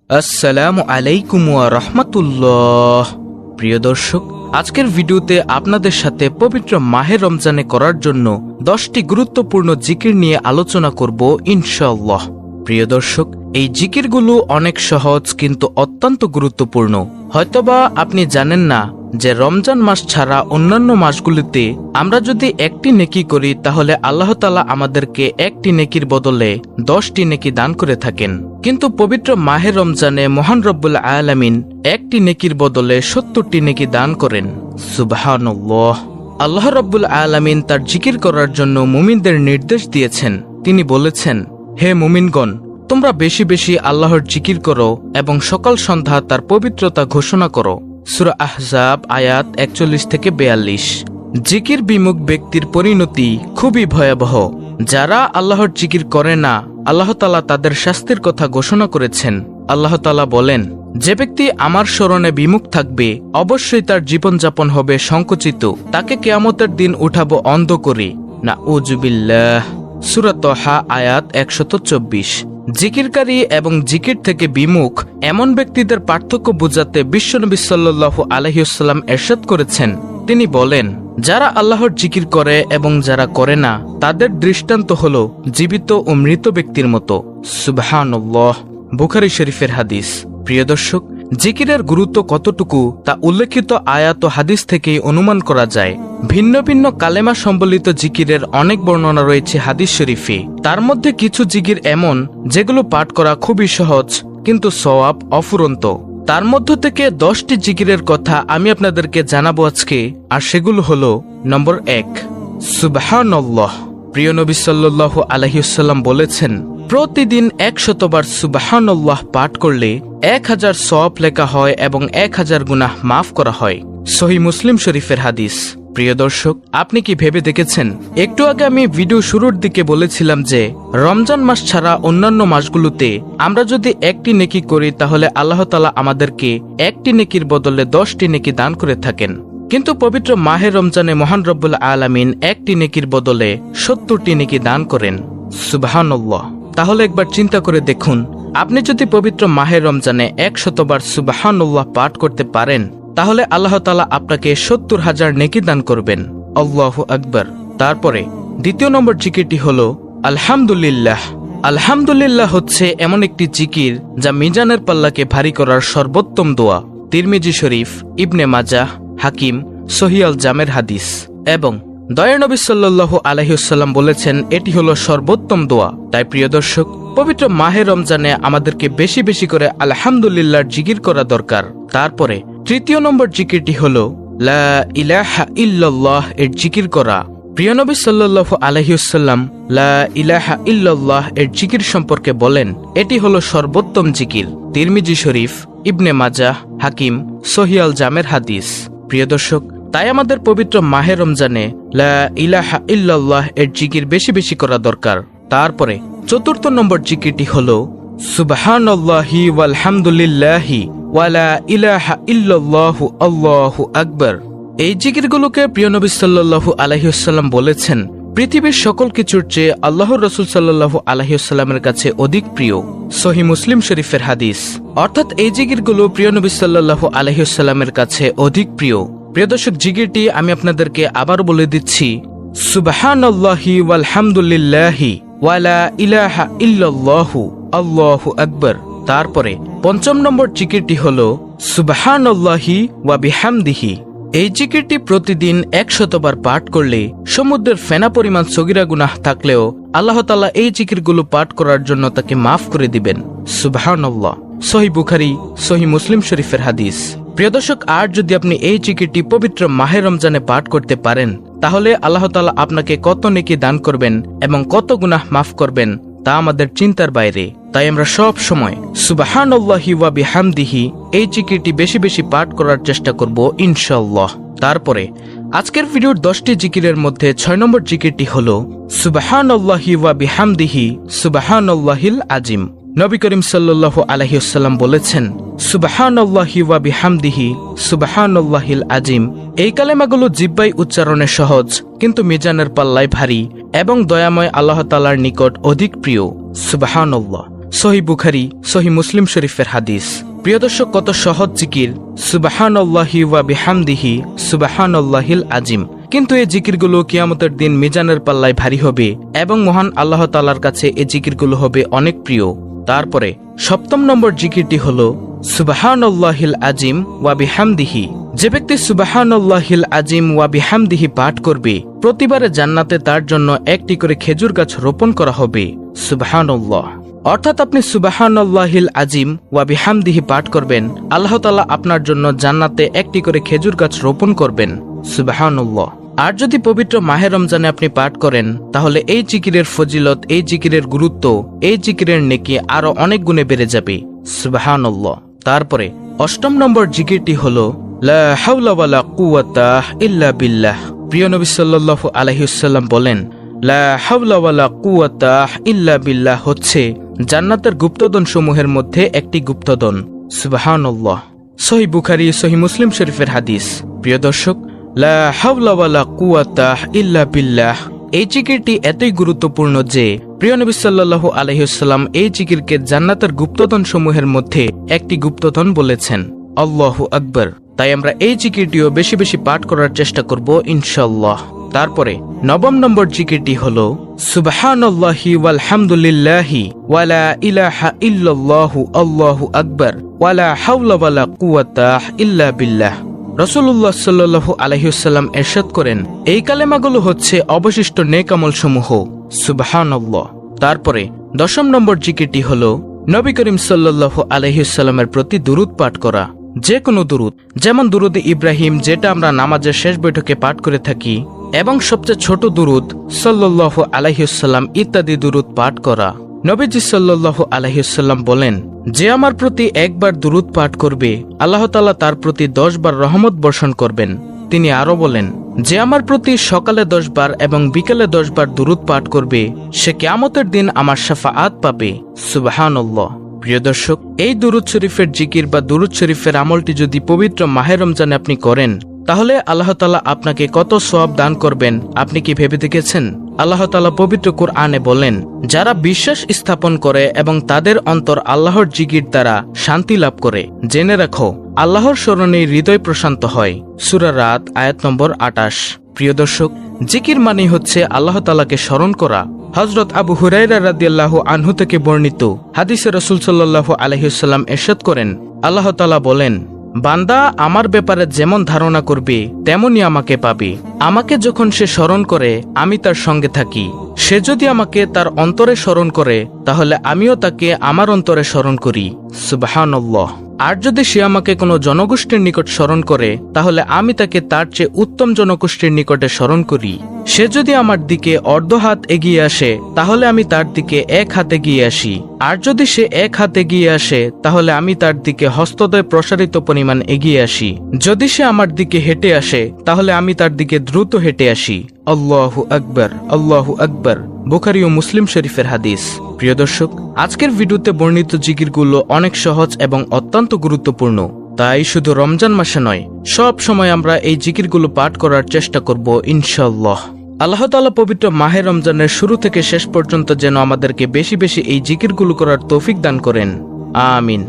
আসসালামু আলাইকুম ওয়া রাহমাতুল্লাহ। প্রিয় দর্শক, আজকের ভিডিওতে আপনাদের সাথে পবিত্র মাহে রমজানে করার জন্য 10টি গুরুত্বপূর্ণ জিকির নিয়ে আলোচনা করব ইনশাআল্লাহ। প্রিয় দর্শক, এই জিকিরগুলো অনেক সহজ কিন্তু অত্যন্ত গুরুত্বপূর্ণ। হয়তোবা আপনি জানেন না যে রমজান মাস ছাড়া অন্যান্য মাসগুলিতে আমরা যদি একটি নেকি করি তাহলে আল্লাহ তাআলা আমাদেরকে একটি নেকির বদলে 10টি নেকি দান করে থাকেন, কিন্তু পবিত্র মাহে রমজানে মহান রব্বুল আলামিন একটি নেকির বদলে 70টি নেকি দান করেন। সুবহানাল্লাহ। আল্লাহ রব্বুল আলামিন তার জিকির করার জন্য মুমিনদের নির্দেশ দিয়েছেন। তিনি বলেছেন, হে মুমিনগণ, তোমরা বেশি বেশি আল্লাহর জিকির করো এবং সকাল সন্ধ্যা তার পবিত্রতা ঘোষণা করো। সূরা আহজাব আয়াত 41-42। জিকির বিমুখ ব্যক্তির পরিণতি খুবই ভয়াবহ। যারা আল্লাহর জিকির করে না, আল্লাহ তাআলা তাদের শাস্তির কথা ঘোষণা করেছেন। আল্লাহ তাআলা বলেন, যে ব্যক্তি আমার স্মরণে বিমুখ থাকবে অবশ্যই তার জীবনযাপন হবে সংকুচিত, তাকে কিয়ামতের দিন উঠাবো অন্ধ করে। নাউযুবিল্লাহ। সূরা তাহা আয়াত 124। জিকিরকারী এবং জিকির থেকে বিমুখ এমন ব্যক্তিদের পার্থক্য বোঝাতে বিশ্বনবী সাল্লাল্লাহু আলাইহি ওয়াসাল্লাম ইরশাদ করেছেন। তিনি বলেন, যারা আল্লাহর জিকির করে এবং যারা করে না তাদের দৃষ্টান্ত হলো জীবিত ও মৃত ব্যক্তির মতো। সুবহানাল্লাহ। বুখারী শরীফের হাদিস। প্রিয় দর্শক, জিকিরের গুরুত্ব কতটুকু তা উল্লেখিত আয়াত ও হাদিস থেকেই অনুমান করা যায়। ভিন্ন ভিন্ন কালেমা সম্বলিত জিকিরের অনেক বর্ণনা রয়েছে হাদিস শরীফে। তার মধ্যে কিছু জিকির এমন যেগুলো পাঠ করা খুবই সহজ কিন্তু সওয়াব অফুরন্ত। তার মধ্য থেকে 10টি জিকিরের কথা আমি আপনাদেরকে জানাবো আজকে, আর সেগুলো হলো: নম্বর 1, সুবহানাল্লাহ। প্রিয় নবী সাল্লাল্লাহু আলাইহি ওয়াসাল্লাম বলেছেন, প্রতিদিন 100 বার সুবহানাল্লাহ পাঠ করলে 1000 সওয়াব লেখা হয় এবং 1000 গুনাহ মাফ করা হয়। সহিহ মুসলিম শরীফের হাদিস। প্রিয় দর্শক, আপনি কি ভেবে দেখেছেন? একটু আগে আমি ভিডিও শুরুর দিকে বলেছিলাম যে রমজান মাস ছাড়া অন্যান্য মাসগুলোতে আমরা যদি একটি নেকি করি তাহলে আল্লাহ তাআলা আমাদেরকে একটি নেকির বদলে 10টি নেকি দান করে থাকেন, কিন্তু পবিত্র মাহে রমজানে মহান রব্বুল আলামিন একটি নেকির বদলে 70টি নেকি দান করেন। সুবহানাল্লাহ। তাহলে একবার চিন্তা করে দেখুন, আপনি যদি পবিত্র মাহে রমজানে 100 বার সুবহানাল্লাহ পাঠ করতে পারেন তাহলে আল্লাহ তাআলা আপনাকে 70,000 নেকি দান করবেন। আল্লাহু আকবার। তারপরে দ্বিতীয় নম্বর জিকিরটি হলো আলহামদুলিল্লাহ। আলহামদুলিল্লাহ হচ্ছে এমন একটি জিকির যা মিজানের পাল্লাকে ভারী করার সর্বোত্তম দোয়া। তিরমিজি শরীফ, ইবনে মাজাহ, হাকিম, সহিহ আল জামের হাদিস। এবং দয়ার নবী সাল্লাল্লাহু আলাইহি ওয়াসাল্লাম বলেছেন এটি হলো সর্বোত্তম দোয়া। তাই প্রিয় দর্শক, পবিত্র মাহে রমজানে আমাদেরকে বেশি বেশি করে আলহামদুলিল্লাহর জিকির করা দরকার। তারপরে তৃতীয় নম্বর জিকিরটি হলো লা ইলাহা ইল্লাল্লাহ এর জিকির করা। প্রিয় নবী সাল্লাল্লাহু আলাইহি ওয়াসাল্লাম লা ইলাহা ইল্লাল্লাহ এর জিকির সম্পর্কে বলেন, এটি হলো সর্বোত্তম জিকির। তিরমিজি শরীফ, ইবনে মাজাহ, হাকিম, সহিহ আল জামের হাদিস। প্রিয় দর্শক, তাই আমাদের পবিত্র মাহে রমজানে লা ইলাহা ইল্লাল্লাহ এর জিকির বেশি বেশি করা দরকার। তারপরে চতুর্থ নম্বর জিকিরটি হলো সুবহানাল্লাহি ওয়ালহামদুলিল্লাহি ওয়ালা ইলাহা ইল্লাল্লাহু আল্লাহু আকবার। এই জিকিরগুলোকে প্রিয় নবী সাল্লাল্লাহু আলাইহি ওয়াসাল্লাম বলেছেন পৃথিবীর সকল কিছুর চেয়ে আল্লাহর রাসূল সাল্লাল্লাহু আলাইহি ওয়াসাল্লামের কাছে অধিক প্রিয়। সহিহ মুসলিম শরীফের হাদিস। অর্থাৎ এই জিকিরগুলো প্রিয় নবী সাল্লাল্লাহু আলাইহি ওয়াসাল্লামের কাছে অধিক প্রিয়। প্রিয় দর্শক, জিকিরটি আমি আপনাদেরকে আবার বলে দিচ্ছি, সুবহানাল্লাহি ওয়ালহামদুলিল্লাহি ওয়ালা ইলাহা ইল্লাল্লাহু আল্লাহু আকবার। তারপরে পঞ্চম নম্বর জিকিরটি হলো সুবহানাল্লাহি ওয়া বিহামদিহি। এই জিকিরটি প্রতিদিন 100 বার পাঠ করলে সমুদ্রের ফেনা পরিমাণ সগীরা গুনাহ থাকলেও আল্লাহ তাআলা এই জিকিরগুলো পাঠ করার জন্য তাকে মাফ করে দিবেন। সুবহানাল্লাহ। সহিহ বুখারী, সহিহ মুসলিম শরীফের হাদিস। প্রিয় দর্শক, আর যদি আপনি এই জিকিরটি পবিত্র মাহে রমজানে পাঠ করতে পারেন তাহলে আল্লাহ তাআলা আপনাকে কত নেকি দান করবেন এবং কত গুনাহ মাফ করবেন তা আমাদের চিন্তার বাইরে। তাই আমরা সব সময় সুবহানাল্লাহি ওয়া বিহামদিহি এই জিকিরটি বেশি বেশি পাঠ করার চেষ্টা করব ইনশাআল্লাহ। তারপরে আজকের ভিডিওর 10টি জিকিরের মধ্যে 6 নম্বর জিকিরটি হলো সুবহানাল্লাহি ওয়া বিহামদিহি সুবহানাল্লাহিল আজিম। নবী করিম সাল্লাল্লাহু আলাইহি ওয়াসাল্লাম বলেছেন, সুবহানাল্লাহি ওয়া বিহামদিহি সুবহানাল্লাহিল আজিম। এই কালেমাগুলো জিহ্বায় উচ্চারণে সহজ কিন্তু মিজানের পাল্লায় ভারী এবং দয়াময় আল্লাহ তাআলার নিকট অধিক প্রিয়। সুবহানাল্লাহ। সহিহ বুখারী, সহিহ মুসলিম শরীফের হাদিস। প্রিয় দর্শক, কত সহজ জিকির সুবহানাল্লাহি ওয়া বিহামদিহি সুবহানাল্লাহিল আজিম। কিন্তু এই জিকিরগুলো কিয়ামতের দিন মিজানের পাল্লায় ভারী হবে এবং মহান আল্লাহ তাআলার কাছে এই জিকিরগুলো হবে অনেক প্রিয়। তারপরে 7 নম্বর জিকিরটি হলো সুবহানাল্লাহিল আজিম ওয়া বিহামদিহি। যে ব্যক্তি সুবহানাল্লাহিল আজিম ওয়া বিহামদিহি পাঠ করবে, প্রতিবারে জান্নাতে তার জন্য একটি করে খেজুর গাছ রোপণ করা হবে। সুবহানাল্লাহ। অর্থাৎ আপনি সুবহানাল্লাহিল আজিম ওয়া বিহামদিহি পাঠ করবেন, আল্লাহ তাআলা আপনার জন্য জান্নাতে একটি করে খেজুর গাছ রোপণ করবেন। সুবহানাল্লাহ। আর যদি পবিত্র মাহে রমজানে আপনি পাঠ করেন, তাহলে এই জিকিরের ফজিলত, এই জিকিরের গুরুত্ব, এই জিকিরের নেকি আরো অনেক গুণে বেড়ে যাবে। সুবহানাল্লাহ। তারপরে 8 নম্বর জিকিরটি হলো লা হাওলা ওয়ালা কুওয়াতা ইল্লা বিল্লাহ। প্রিয় নবী সাল্লাল্লাহু আলাইহি ওয়াসাল্লাম বলেন, লা হাওলা ওয়ালা কুওয়াতা ইল্লা বিল্লাহ হচ্ছে জান্নাতের গুপ্তধন সমূহের মধ্যে একটি গুপ্তধন। সুবহানাল্লাহ। সহিহ বুখারী, সহিহ মুসলিম শরীফের হাদিস। প্রিয় দর্শক, লা হাওলা ওয়ালা কুওয়াতা ইল্লা বিল্লাহ এই জিকিরটি এতই গুরুত্বপূর্ণ যে প্রিয় নবী সাল্লাল্লাহু আলাইহি ওয়াসাল্লাম এই জিকিরকে জান্নাতের গুপ্তধন সমূহের মধ্যে একটি গুপ্তধন বলেছেন। আল্লাহু আকবার। তাই আমরা এই জিকিরটিও বেশি বেশি পাঠ করার চেষ্টা করব ইনশাআল্লাহ। তারপরে 9 নম্বর জিকিরটি হলো সুবহানাল্লাহি ওয়াল হামদুলিল্লাহি ওয়ালা ইলাহা ইল্লাল্লাহু আল্লাহু আকবার ওয়ালা হাওলা ওয়ালা কুওয়াতা ইল্লা বিল্লাহ। রাসূলুল্লাহ সাল্লাল্লাহু আলাইহি ওয়াসাল্লাম ইরশাদ করেন, এই কালেমাগুলো হচ্ছে অবশিষ্ট নেক আমল সমূহ। সুবহানাল্লাহ। তারপরে 10 নম্বর জিকিরটি হলো নবী করিম সাল্লাল্লাহু আলাইহি ওয়াসাল্লামের প্রতি দুরূদ পাঠ করা। যে কোনো দুরূদ, যেমন দুরূদে ইব্রাহিম যেটা আমরা নামাজের শেষ বৈঠকে পাঠ করে থাকি, এবং সবচেয়ে ছোট দুরূদ সাল্লাল্লাহু আলাইহি ওয়াসাল্লাম ইত্যাদি দুরূদ পাঠ করা। নবীজি সাল্লাল্লাহু আলাইহি ওয়াসাল্লাম বলেন, যে আমার প্রতি একবার দুরূদ পাঠ করবে, আল্লাহ তাআলা তার প্রতি 10 বার রহমত বর্ষণ করবেন। তিনি আরো বলেন, যে আমার প্রতি সকালে 10 বার এবং বিকেলে 10 বার দুরূদ পাঠ করবে, সে কিয়ামতের দিন আমার শাফাআত পাবে। সুবহানাল্লাহ। প্রিয় দর্শক, এই দুরূদ শরীফের জিকির বা দুরূদ শরীফের আমলটি যদি পবিত্র মাহে রমজানে আপনি করেন, তাহলে আল্লাহ তাআলা আপনাকে কত সওয়াব দান করবেন আপনি কি ভেবে দেখেছেন? আল্লাহ তাআলা পবিত্র কুরআনে বলেন, যারা বিশ্বাস স্থাপন করে এবং তাদের অন্তর আল্লাহর জিকির দ্বারা শান্তি লাভ করে, জেনে রাখো আল্লাহর স্মরণে হৃদয় প্রশান্ত হয়। সূরা রাত আয়াত নম্বর 28। প্রিয় দর্শক, জিকির মানে হচ্ছে আল্লাহ তাআলাকে স্মরণ করা। হযরত আবু হুরায়রা রাদিয়াল্লাহু আনহু থেকে বর্ণিত হাদিসে রাসূল সাল্লাল্লাহু আলাইহি ওয়াসাল্লাম ইরশাদ করেন, আল্লাহ তাআলা বলেন, বান্দা আমার ব্যাপারে যেমন ধারণা করবে তেমনি আমাকে পাবে। আমাকে যখন সে স্মরণ করে আমি তার সঙ্গে থাকি। সে যদি আমাকে তার অন্তরে স্মরণ করে, তাহলে আমিও তাকে আমার অন্তরে স্মরণ করি। সুবহানাল্লাহ। আর যদি সে আমাকে কোনো জনগোষ্ঠীর নিকট স্মরণ করে, তাহলে আমি তাকে তার চেয়ে উত্তম জনগোষ্ঠীর নিকটে স্মরণ করি। সে যদি আমার দিকে অর্ধ হাত এগিয়ে আসে, তাহলে আমি তার দিকে 1 হাত এগিয়ে আসি। আর যদি সে 1 হাত এগিয়ে আসে, তাহলে আমি তার দিকে হস্তদ্বয় প্রসারিত পরিমাণ এগিয়ে আসি। যদি সে আমার দিকে হেঁটে আসে, তাহলে আমি তার দিকে দ্রুত হেঁটে আসি। আল্লাহু আকবার, আল্লাহু আকবার। বুখারী ও মুসলিম শরীফের হাদিস। প্রিয় দর্শক, আজকের ভিডিওতে বর্ণিত জিকিরগুলো অনেক সহজ এবং অত্যন্ত গুরুত্বপূর্ণ। তাই শুধু রমজান মাসে নয়, সব সময় আমরা এই জিকিরগুলো পাঠ করার চেষ্টা করব ইনশাআল্লাহ। আল্লাহ তাআলা পবিত্র মাহে রমজানের শুরু থেকে শেষ পর্যন্ত যেন আমাদেরকে বেশি বেশি এই জিকিরগুলো করার তৌফিক দান করেন। আমিন।